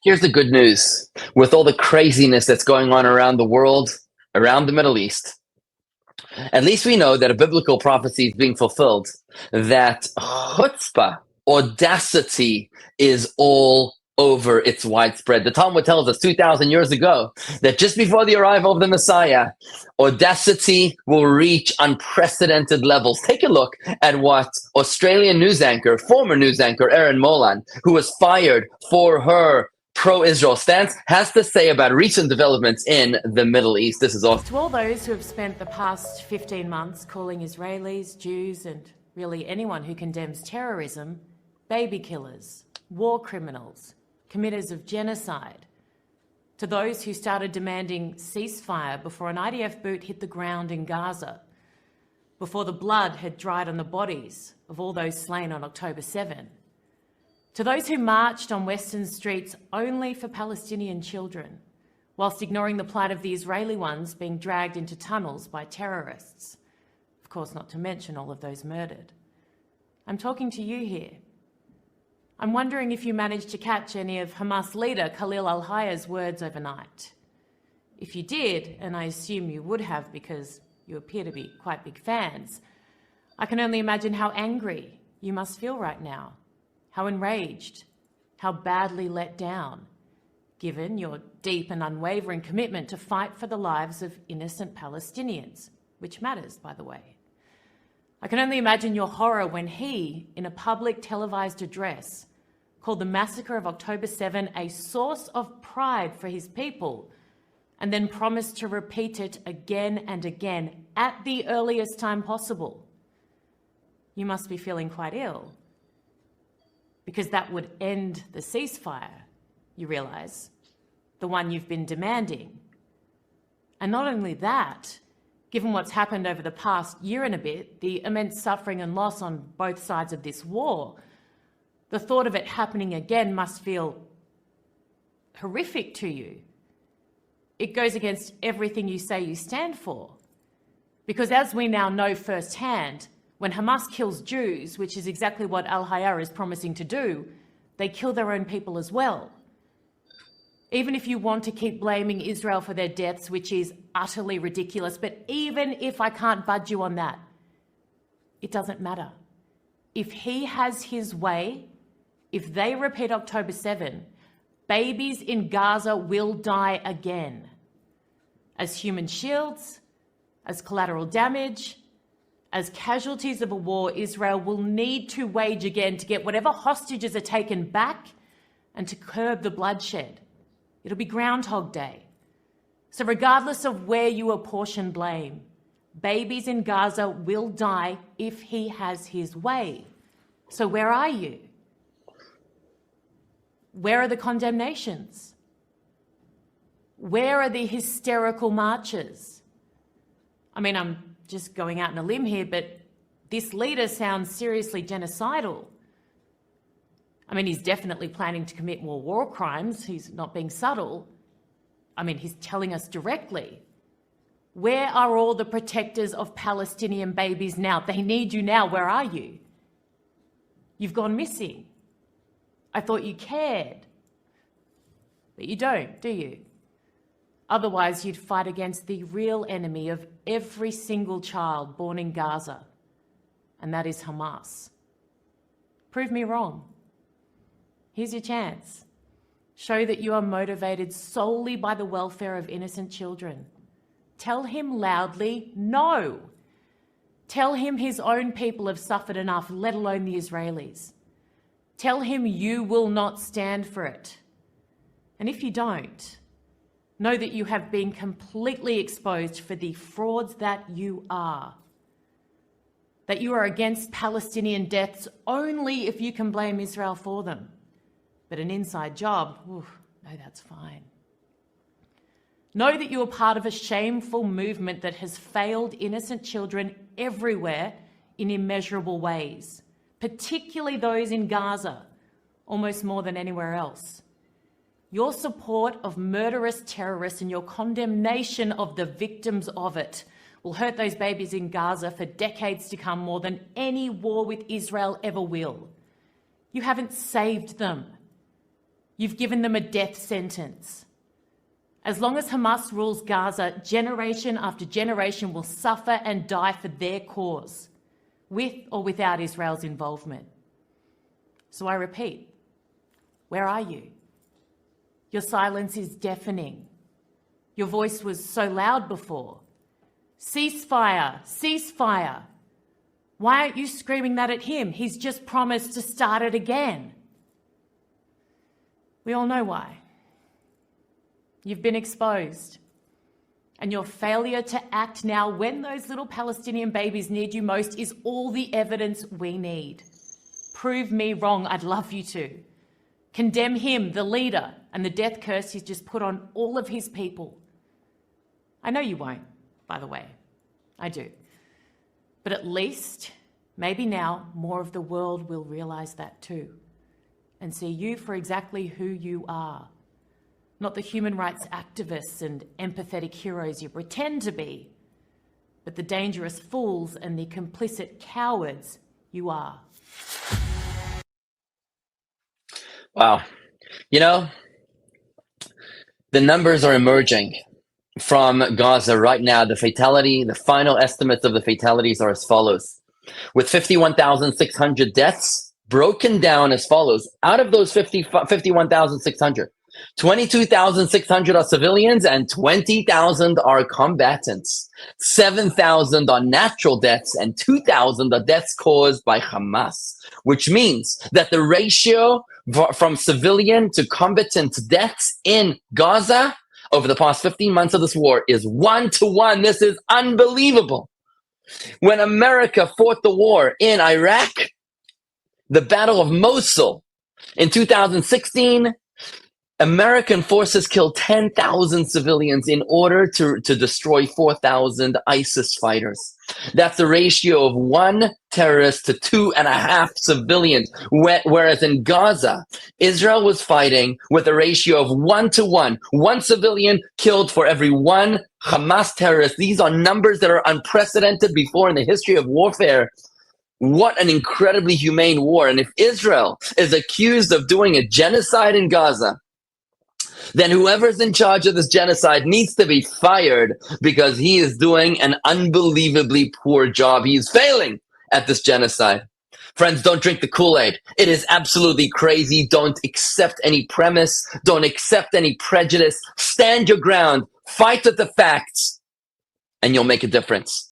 Here's the good news. With all the craziness that's going on around the world, around the Middle East, at least we know that a biblical prophecy is being fulfilled, that chutzpah, audacity, is all over. It's widespread. The Talmud tells us 2,000 years ago that just before the arrival of the Messiah, audacity will reach unprecedented levels. Take a look at what Australian news anchor, former news anchor Erin Molan, who was fired for her pro-Israel stance, has to say about recent developments in the Middle East. This is all. To all those who have spent the past 15 months calling Israelis, Jews, and really anyone who condemns terrorism, baby killers, war criminals, committers of genocide. To those who started demanding ceasefire before an IDF boot hit the ground in Gaza, before the blood had dried on the bodies of all those slain on October 7. To those who marched on Western streets only for Palestinian children, whilst ignoring the plight of the Israeli ones being dragged into tunnels by terrorists. Of course, not to mention all of those murdered. I'm talking to you here. I'm wondering if you managed to catch any of Hamas leader Khalil al-Hayya's words overnight. If you did, and I assume you would have because you appear to be quite big fans, I can only imagine how angry you must feel right now, how enraged, how badly let down, given your deep and unwavering commitment to fight for the lives of innocent Palestinians, which matters, by the way. I can only imagine your horror when he, in a public televised address, called the massacre of October 7 a source of pride for his people, and then promised to repeat it again and again at the earliest time possible. You must be feeling quite ill, because that would end the ceasefire, you realise, the one you've been demanding. And not only that, given what's happened over the past year and a bit, the immense suffering and loss on both sides of this war, the thought of it happening again must feel horrific to you. It goes against everything you say you stand for. Because as we now know firsthand, when Hamas kills Jews, which is exactly what al-Hayya is promising to do, they kill their own people as well. Even if you want to keep blaming Israel for their deaths, which is utterly ridiculous, but even if I can't budge you on that, it doesn't matter. If he has his way, if they repeat October 7, babies in Gaza will die again. As human shields, as collateral damage, as casualties of a war Israel will need to wage again to get whatever hostages are taken back and to curb the bloodshed. It'll be Groundhog Day. So regardless of where you apportion blame, babies in Gaza will die if he has his way. So where are you? Where are the condemnations? Where are the hysterical marches? I mean, I'm just going out on a limb here, but this leader sounds seriously genocidal. I mean, he's definitely planning to commit more war crimes. He's not being subtle. I mean, he's telling us directly. Where are all the protectors of Palestinian babies now? They need you now. Where are you? You've gone missing. I thought you cared. But you don't, do you? Otherwise, you'd fight against the real enemy of every single child born in Gaza, and that is Hamas. Prove me wrong. Here's your chance. Show that you are motivated solely by the welfare of innocent children. Tell him loudly, no. Tell him his own people have suffered enough, let alone the Israelis. Tell him you will not stand for it. And if you don't, know that you have been completely exposed for the frauds that you are. That you are against Palestinian deaths only if you can blame Israel for them. But an inside job, no, that's fine. Know that you are part of a shameful movement that has failed innocent children everywhere in immeasurable ways, particularly those in Gaza, almost more than anywhere else. Your support of murderous terrorists and your condemnation of the victims of it will hurt those babies in Gaza for decades to come more than any war with Israel ever will. You haven't saved them. You've given them a death sentence. As long as Hamas rules Gaza, generation after generation will suffer and die for their cause, with or without Israel's involvement. So I repeat, where are you? Your silence is deafening. Your voice was so loud before. Ceasefire, ceasefire. Why aren't you screaming that at him? He's just promised to start it again. We all know why. You've been exposed. And your failure to act now when those little Palestinian babies need you most is all the evidence we need. Prove me wrong, I'd love you to. Condemn him, the leader, and the death curse he's just put on all of his people. I know you won't, by the way. I do. But at least, maybe now, more of the world will realise that too, and see you for exactly who you are. Not the human rights activists and empathetic heroes you pretend to be, but the dangerous fools and the complicit cowards you are. Wow. You know, the numbers are emerging from Gaza right now. The final estimates of the fatalities are as follows. With 51,600 deaths, broken down as follows. Out of those 51,600, 22,600 are civilians and 20,000 are combatants. 7,000 are natural deaths and 2,000 are deaths caused by Hamas, which means that the ratio from civilian to combatant deaths in Gaza over the past 15 months of this war is 1-to-1. This is unbelievable. When America fought the war in Iraq, the Battle of Mosul in 2016, American forces killed 10,000 civilians in order to destroy 4,000 ISIS fighters. That's a ratio of 1 terrorist to 2.5 civilians. Whereas in Gaza, Israel was fighting with a ratio of 1-to-1. 1 civilian killed for every 1 Hamas terrorist. These are numbers that are unprecedented before in the history of warfare. What an incredibly humane war. And if Israel is accused of doing a genocide in Gaza, then whoever's in charge of this genocide needs to be fired because he is doing an unbelievably poor job. He is failing at this genocide. Friends, don't drink the Kool-Aid. It is absolutely crazy. Don't accept any premise. Don't accept any prejudice. Stand your ground. Fight with the facts, and you'll make a difference.